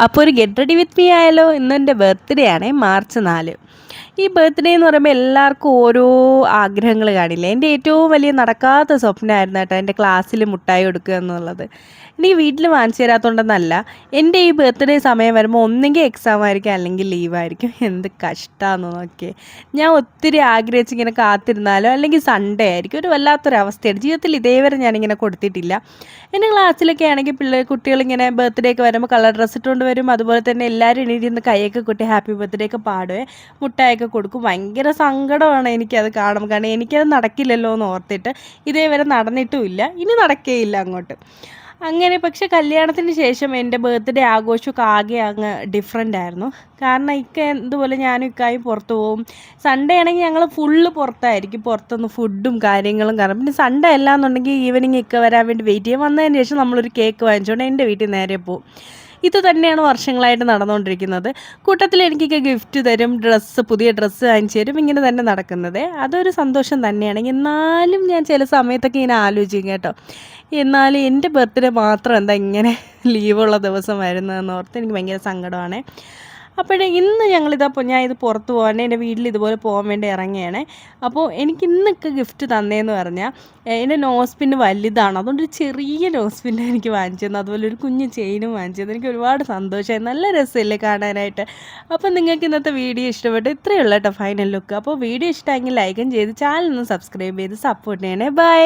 അപ്പോൾ ഒരു get ready with me ആയാലോ. ഇന്ന് എൻ്റെ ബർത്ത്ഡേ ആണ്, March 4. ഈ ബർത്ത്ഡേ എന്ന് പറയുമ്പോൾ എല്ലാവർക്കും ഓരോ ആഗ്രഹങ്ങൾ കാണില്ലേ. എൻ്റെ ഏറ്റവും വലിയ നടക്കാത്ത സ്വപ്നമായിരുന്നു കേട്ടോ എൻ്റെ ക്ലാസ്സിൽ മുട്ടായി കൊടുക്കുക എന്നുള്ളത്. എനിക്ക് വീട്ടിൽ വാങ്ങിച്ചു തരാത്തതുകൊണ്ടെന്നല്ല, എൻ്റെ ഈ ബർത്ത്ഡേ സമയം വരുമ്പോൾ ഒന്നെങ്കിൽ എക്സാം ആയിരിക്കും അല്ലെങ്കിൽ ലീവായിരിക്കും. എന്ത് കഷ്ടമാണെന്ന് നോക്കിയേ. ഞാൻ ഒത്തിരി ആഗ്രഹിച്ചിങ്ങനെ കാത്തിരുന്നാലോ അല്ലെങ്കിൽ സൺഡേ ആയിരിക്കും. ഒരു വല്ലാത്തൊരവസ്ഥയാണ്. ജീവിതത്തിൽ ഇതേവരെ ഞാനിങ്ങനെ കൊടുത്തിട്ടില്ല. എൻ്റെ ക്ലാസ്സിലൊക്കെ ആണെങ്കിൽ കുട്ടികളിങ്ങനെ ബർത്ത്ഡേ ഒക്കെ വരുമ്പോൾ കളർ ഡ്രസ്സ് ഇട്ടുകൊണ്ട് വരും. അതുപോലെ തന്നെ എല്ലാവരും എണീറ്റിരുന്ന് കൈയൊക്കെ കൊട്ടി ഹാപ്പി ബർത്ത്ഡേ ഒക്കെ പാടുവേ, മുട്ടായൊക്കെ കൊടുക്കും. ഭയങ്കര സങ്കടമാണ് എനിക്കത് കാണുമ്പോൾ. കാരണം എനിക്കത് നടക്കില്ലല്ലോ എന്ന് ഓർത്തിട്ട് ഇതേവരെ നടന്നിട്ടുമില്ല, ഇനി നടക്കേയില്ല അങ്ങോട്ട്. അങ്ങനെ പക്ഷെ കല്യാണത്തിന് ശേഷം എൻ്റെ ബർത്ത്ഡേ ആഘോഷമൊക്കെ ആകെ അങ്ങ് ഡിഫറെൻ്റ് ആയിരുന്നു. കാരണം ഇതുപോലെ ഞാനും ഇക്കായും പുറത്ത് പോകും. സൺഡേ ആണെങ്കിൽ ഞങ്ങൾ ഫുള്ള് പുറത്തായിരിക്കും, പുറത്തുനിന്ന് ഫുഡും കാര്യങ്ങളും. കാരണം പിന്നെ സൺഡേ അല്ലാന്നുണ്ടെങ്കിൽ ഈവനിങ് വരാൻ വേണ്ടി വെയിറ്റ് ചെയ്യും. വന്നതിന് ശേഷം നമ്മളൊരു കേക്ക് വാങ്ങിച്ചുകൊണ്ട് എൻ്റെ വീട്ടിൽ നേരെ പോകും. ഇത് തന്നെയാണ് വർഷങ്ങളായിട്ട് നടന്നുകൊണ്ടിരിക്കുന്നത്. കൂട്ടത്തിൽ എനിക്കൊക്കെ ഗിഫ്റ്റ് തരും, പുതിയ ഡ്രസ്സ് വാങ്ങിച്ചു തരും. ഇങ്ങനെ തന്നെ നടക്കുന്നത് അതൊരു സന്തോഷം തന്നെയാണ്. എന്നാലും ഞാൻ ചില സമയത്തൊക്കെ ഇങ്ങനെ ആലോചിക്കും കേട്ടോ, എന്നാലും എൻ്റെ ബർത്ത്ഡേ മാത്രം എന്താ ഇങ്ങനെ ലീവുള്ള ദിവസം വരുന്നതെന്ന് ഓർത്ത് എനിക്ക് ഭയങ്കര സങ്കടമാണ്. അപ്പോഴേ ഇന്ന് ഞാൻ ഇത് പുറത്ത് പോകാൻ എൻ്റെ വീട്ടിൽ ഇതുപോലെ പോകാൻ വേണ്ടി ഇറങ്ങിയാണ്. അപ്പോൾ എനിക്ക് ഇന്നൊക്കെ ഗിഫ്റ്റ് തന്നേന്ന് പറഞ്ഞാൽ എൻ്റെ നോസ് പിന്ന് വലുതാണ്, അതുകൊണ്ട് ഒരു ചെറിയ നോസ് പിന്ന് എനിക്ക് വാങ്ങിച്ചു തന്നു. അതുപോലെ ഒരു കുഞ്ഞ് ചെയിനും വാങ്ങിച്ചു തന്നു. എനിക്ക് ഒരുപാട് സന്തോഷമായി. നല്ല രസമില്ലേ കാണാനായിട്ട്. അപ്പോൾ നിങ്ങൾക്ക് ഇന്നത്തെ വീഡിയോ ഇഷ്ടപ്പെട്ടു. ഇത്രയേ ഉള്ളൂ കേട്ടോ ഫൈനൽ ലുക്ക്. അപ്പോൾ വീഡിയോ ഇഷ്ടമെങ്കിൽ ലൈക്കും ചെയ്ത് ചാനൽ ഒന്ന് സബ്സ്ക്രൈബ് ചെയ്ത് സപ്പോർട്ട് ചെയ്യണേ. ബൈ.